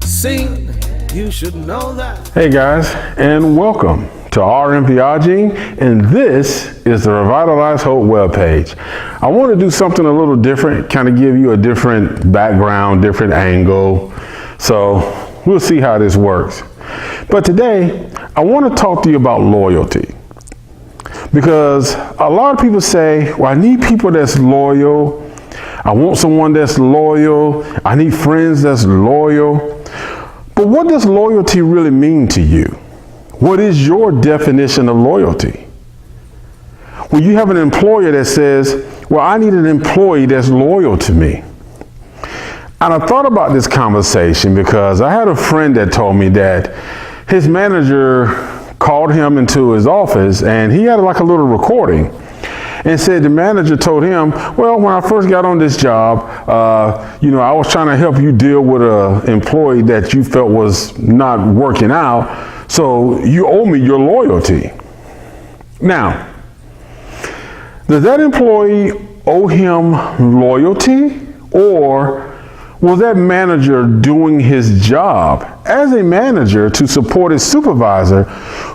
Sing, you should know that. Hey guys, and welcome to RM Theology, and this is the Revitalize Hope webpage. I want to do something a little different, kind of give you a different background, different angle. So we'll see how this works. But today, I want to talk to you about loyalty. Because a lot of people say, well, I need people that's loyal. I want someone that's loyal. I need friends that's loyal. But what does loyalty really mean to you? What is your definition of loyalty? When you have an employer that says, well, I need an employee that's loyal to me. And I thought about this conversation because I had a friend that told me that his manager called him into his office and he had like a little recording and said the manager told him, well, when I first got on this job, I was trying to help you deal with an employee that you felt was not working out. So you owe me your loyalty. Now, does that employee owe him loyalty, or was that manager doing his job as a manager to support his supervisor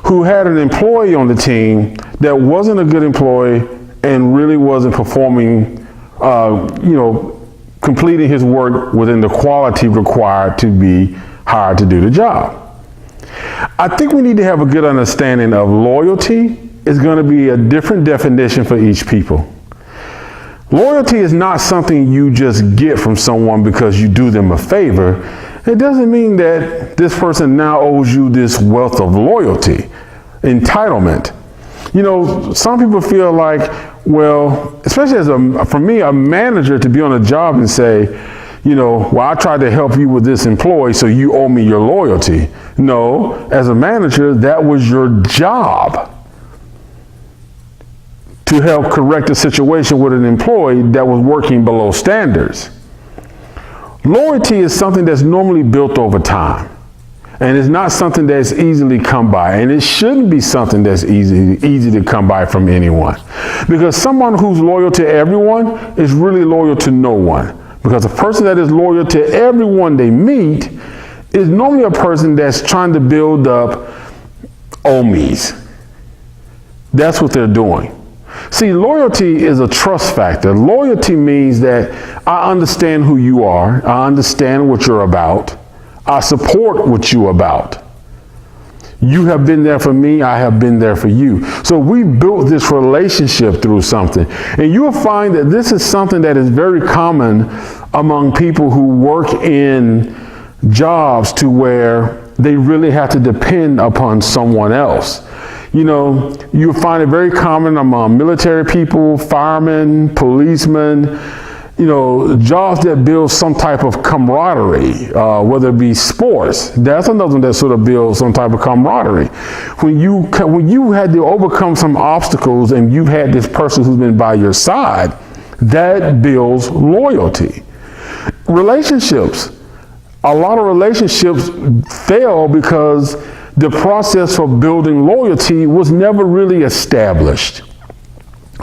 who had an employee on the team that wasn't a good employee and really wasn't performing, completing his work within the quality required to be hired to do the job? I think we need to have a good understanding of loyalty. Is going to be a different definition for each people. Loyalty is not something you just get from someone because you do them a favor. It doesn't mean that this person now owes you this wealth of loyalty, entitlement. Some people feel like, well, especially for me, a manager to be on a job and say, well, I tried to help you with this employee, so you owe me your loyalty. No, as a manager, that was your job, to help correct a situation with an employee that was working below standards. Loyalty is something that's normally built over time, and it's not something that's easily come by, and it shouldn't be something that's easy to come by from anyone. Because someone who's loyal to everyone is really loyal to no one. Because a person that is loyal to everyone they meet is normally a person that's trying to build up ohmies. That's what they're doing. See, loyalty is a trust factor. Loyalty means that I understand who you are. I understand what you're about. I support what you're about. You have been there for me. I have been there for you. So we built this relationship through something. And you'll find that this is something that is very common among people who work in jobs to where they really have to depend upon someone else. You'll find it very common among military people, firemen, policemen, jobs that build some type of camaraderie, whether it be sports. That's another one that sort of builds some type of camaraderie. When you had to overcome some obstacles and you had this person who's been by your side, that builds loyalty. Relationships. A lot of relationships fail because the process for building loyalty was never really established.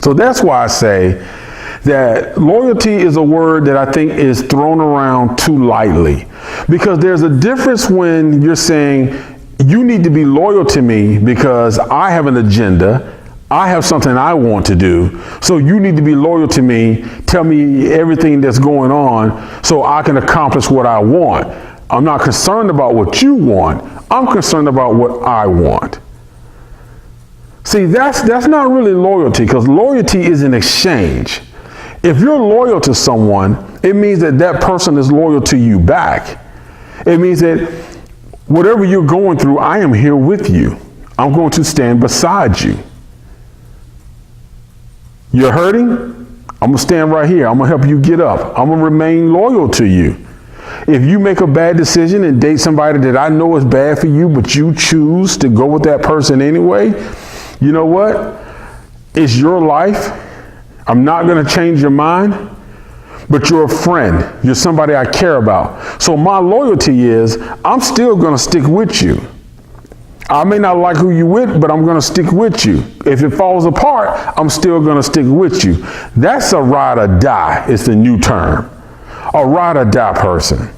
So that's why I say that loyalty is a word that I think is thrown around too lightly. Because there's a difference when you're saying, you need to be loyal to me because I have an agenda, I have something I want to do, so you need to be loyal to me, tell me everything that's going on so I can accomplish what I want. I'm not concerned about what you want. I'm concerned about what I want. See, that's not really loyalty, because loyalty is an exchange. If you're loyal to someone, it means that that person is loyal to you back. It means that whatever you're going through, I am here with you. I'm going to stand beside you. You're hurting? I'm going to stand right here. I'm going to help you get up. I'm going to remain loyal to you. If you make a bad decision and date somebody that I know is bad for you, but you choose to go with that person anyway, you know what? It's your life. I'm not going to change your mind, but you're a friend. You're somebody I care about. So my loyalty is I'm still going to stick with you. I may not like who you with, but I'm going to stick with you. If it falls apart, I'm still going to stick with you. That's a ride or die. It's the new term. A ride or die person.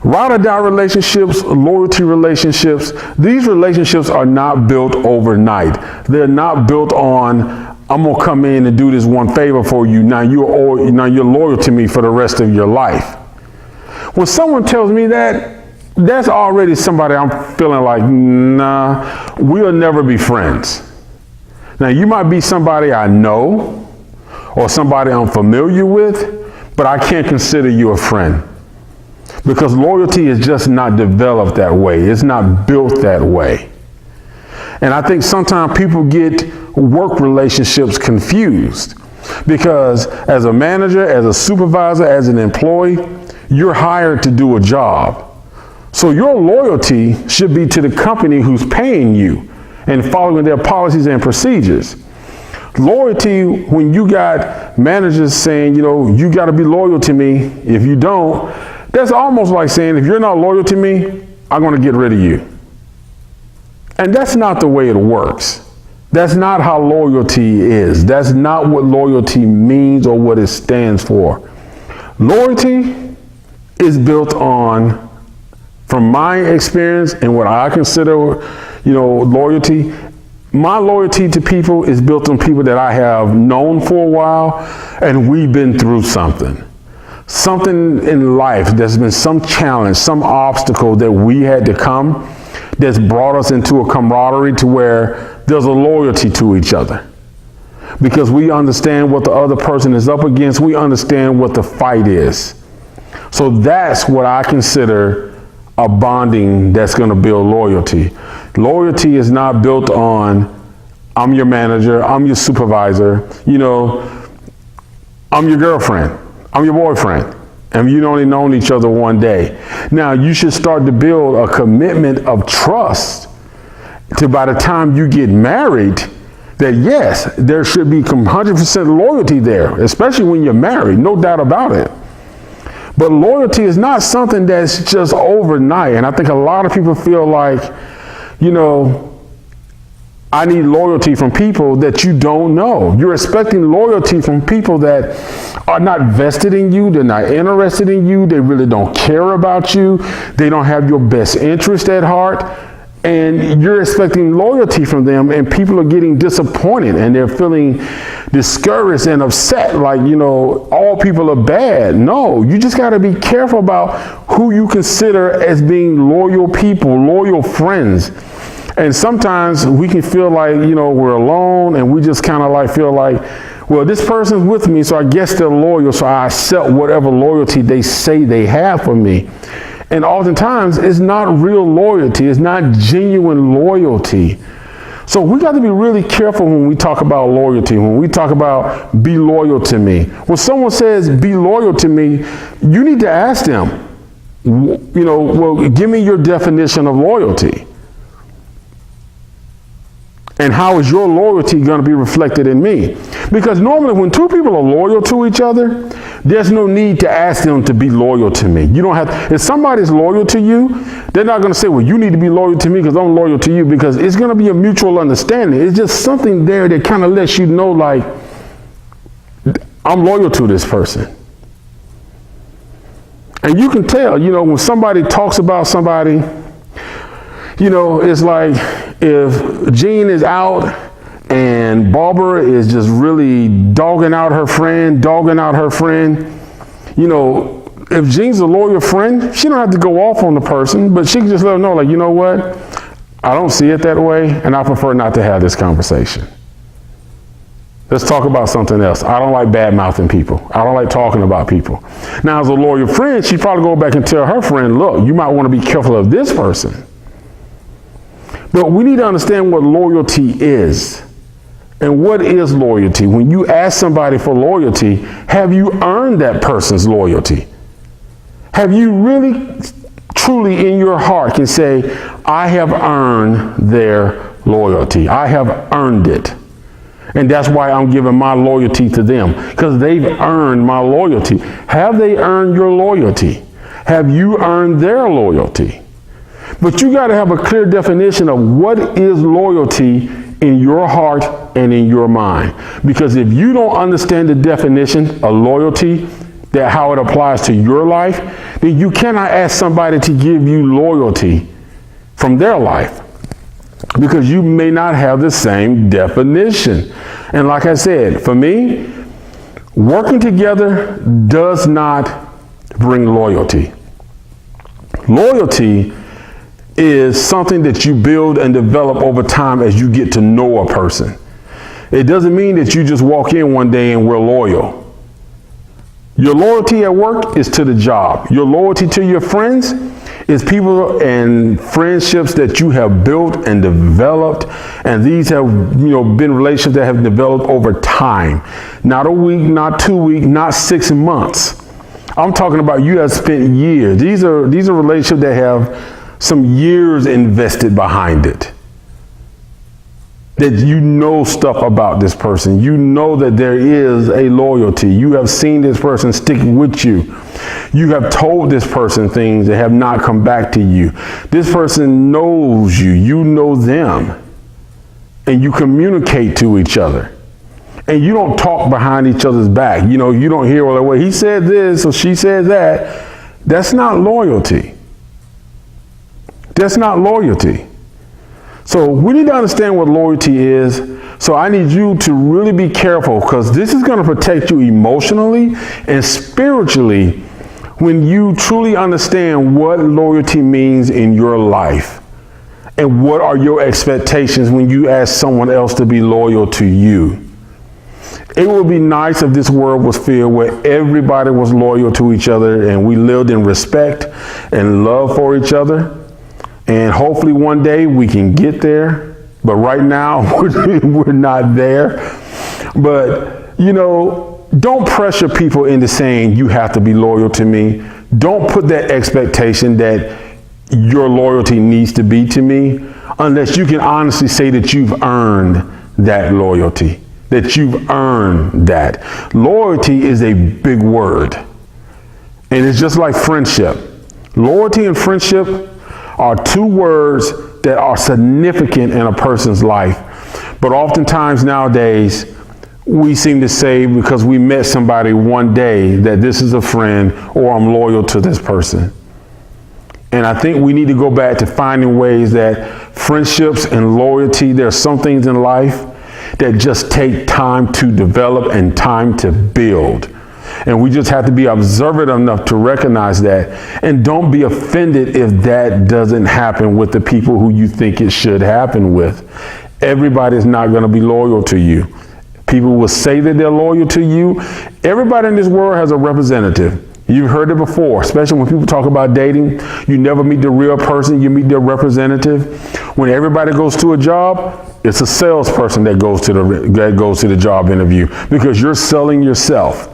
Ride or die relationships, loyalty relationships, these relationships are not built overnight. They're not built on, I'm going to come in and do this one favor for you. Now you're loyal to me for the rest of your life. When someone tells me that, that's already somebody I'm feeling like, nah, we'll never be friends. Now you might be somebody I know or somebody I'm familiar with, but I can't consider you a friend. Because loyalty is just not developed that way. It's not built that way. And I think sometimes people get work relationships confused because as a manager, as a supervisor, as an employee, you're hired to do a job. So your loyalty should be to the company who's paying you and following their policies and procedures. Loyalty, when you got managers saying, you got to be loyal to me. If you don't, that's almost like saying, if you're not loyal to me, I'm going to get rid of you. And that's not the way it works. That's not how loyalty is. That's not what loyalty means or what it stands for. Loyalty is built on, from my experience and what I consider, loyalty, my loyalty to people is built on people that I have known for a while and we've been through something. Something in life, there's been some challenge, some obstacle that we had to come that's brought us into a camaraderie to where there's a loyalty to each other. Because we understand what the other person is up against. We understand what the fight is. So that's what I consider a bonding that's going to build loyalty. Loyalty is not built on, I'm your manager, I'm your supervisor, I'm your girlfriend. I'm your boyfriend, and you've only known each other one day. Now, you should start to build a commitment of trust to by the time you get married, that yes, there should be 100% loyalty there, especially when you're married, no doubt about it. But loyalty is not something that's just overnight, and I think a lot of people feel like, I need loyalty from people that you don't know. You're expecting loyalty from people that are not vested in you. They're not interested in you. They really don't care about you. They don't have your best interest at heart. And you're expecting loyalty from them, and people are getting disappointed and they're feeling discouraged and upset like, all people are bad. No, you just got to be careful about who you consider as being loyal people, loyal friends. And sometimes we can feel like, we're alone and we just kind of feel like, well, this person's with me, so I guess they're loyal, so I accept whatever loyalty they say they have for me. And oftentimes it's not real loyalty. It's not genuine loyalty. So we got to be really careful when we talk about loyalty, when we talk about be loyal to me. When someone says be loyal to me, you need to ask them, well, give me your definition of loyalty. And how is your loyalty going to be reflected in me? Because normally when two people are loyal to each other, there's no need to ask them to be loyal to me. You don't have, if somebody's loyal to you, they're not going to say, well, you need to be loyal to me because I'm loyal to you, because it's going to be a mutual understanding. It's just something there that kind of lets you know, like, I'm loyal to this person. And you can tell, when somebody talks about somebody, it's like if Jean is out and Barbara is just really dogging out her friend, if Jean's a loyal friend, she don't have to go off on the person, but she can just let them know, like, you know what? I don't see it that way, and I prefer not to have this conversation. Let's talk about something else. I don't like bad-mouthing people. I don't like talking about people. Now, as a loyal friend, she'd probably go back and tell her friend, look, you might want to be careful of this person. But we need to understand what loyalty is. And what is loyalty? When you ask somebody for loyalty, have you earned that person's loyalty? Have you really, truly in your heart can say, I have earned their loyalty. I have earned it. And that's why I'm giving my loyalty to them, because they've earned my loyalty. Have they earned your loyalty? Have you earned their loyalty? But you got to have a clear definition of what is loyalty in your heart and in your mind. Because if you don't understand the definition of loyalty, that how it applies to your life, then you cannot ask somebody to give you loyalty from their life, because you may not have the same definition. And like I said, for me, working together does not bring loyalty. Loyalty is something that you build and develop over time as you get to know a person. It doesn't mean that you just walk in one day and we're loyal. Your loyalty at work is to the job. Your loyalty to your friends is people and friendships that you have built and developed. And these have, been relationships that have developed over time. Not a week, not 2 weeks, not 6 months. I'm talking about you have spent years. These are relationships that have some years invested behind it. That you know stuff about this person. You know that there is a loyalty. You have seen this person stick with you. You have told this person things that have not come back to you. This person knows you. You know them. And you communicate to each other. And you don't talk behind each other's back. You don't hear, well, he said this or she said that. That's not loyalty. That's not loyalty. So we need to understand what loyalty is. So I need you to really be careful, because this is going to protect you emotionally and spiritually when you truly understand what loyalty means in your life and what are your expectations when you ask someone else to be loyal to you. It would be nice if this world was filled where everybody was loyal to each other and we lived in respect and love for each other. And hopefully one day we can get there. But right now we're not there. But, don't pressure people into saying you have to be loyal to me. Don't put that expectation that your loyalty needs to be to me unless you can honestly say that you've earned that loyalty, that you've earned that. Loyalty is a big word. And it's just like friendship. Loyalty and friendship are two words that are significant in a person's life. But oftentimes nowadays, we seem to say because we met somebody one day that this is a friend or I'm loyal to this person. And I think we need to go back to finding ways that friendships and loyalty, there are some things in life that just take time to develop and time to build. And we just have to be observant enough to recognize that. And don't be offended if that doesn't happen with the people who you think it should happen with. Everybody's not going to be loyal to you. People will say that they're loyal to you. Everybody in this world has a representative. You've heard it before, especially when people talk about dating. You never meet the real person, you meet their representative. When everybody goes to a job, it's a salesperson that goes to the job interview because you're selling yourself.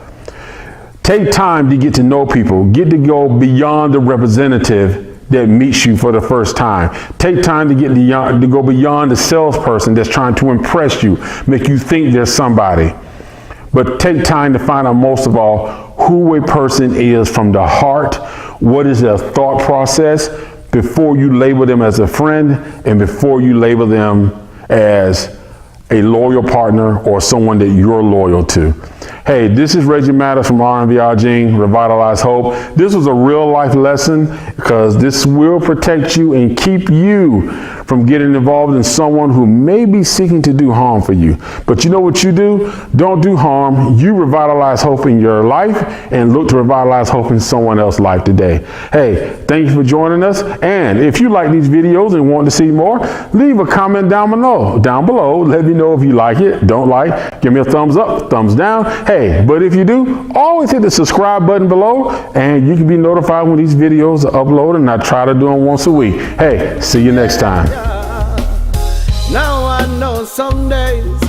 Take time to get to know people. Get to go beyond the representative that meets you for the first time. Take time to go beyond the salesperson that's trying to impress you, make you think there's somebody. But take time to find out, most of all, who a person is from the heart. What is their thought process before you label them as a friend and before you label them as a loyal partner or someone that you're loyal to. Hey, this is Reggie Matters from RNVR Revitalize Hope. This was a real life lesson because this will protect you and keep you from getting involved in someone who may be seeking to do harm for you. But you know what you do? Don't do harm. You revitalize hope in your life and look to revitalize hope in someone else's life today. Hey, thank you for joining us. And if you like these videos and want to see more, leave a comment down below. Let me know if you like it, don't like, give me a thumbs up, thumbs down. Hey, but if you do, always hit the subscribe button below and you can be notified when these videos are uploaded, and I try to do them once a week. Hey, see you next time. Now I know some days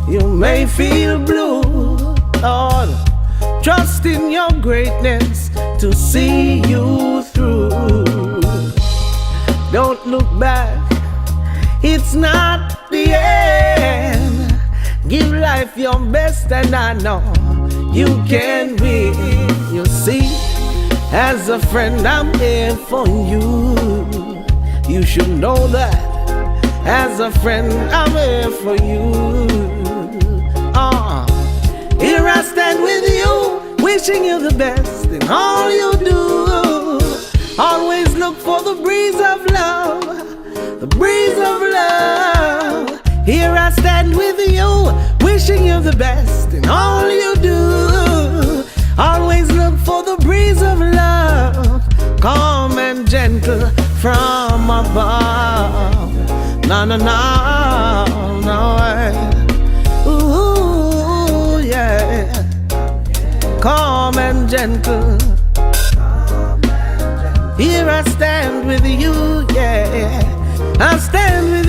you may feel blue, Lord. Trust in your greatness to see you through. Don't look back, it's not the end. Give life your best and I know you can win. You see, as a friend I'm here for you. You should know that. As a friend I'm here for you. Here I stand with you wishing you the best in all you do. Always look for the breeze of love, the breeze of love. Here I stand with you, wishing you the best in all you do. Always look for the breeze of love, calm and gentle from above. No, no, no, no. Ooh, yeah. Calm and gentle. Here I stand with you, yeah. I stand with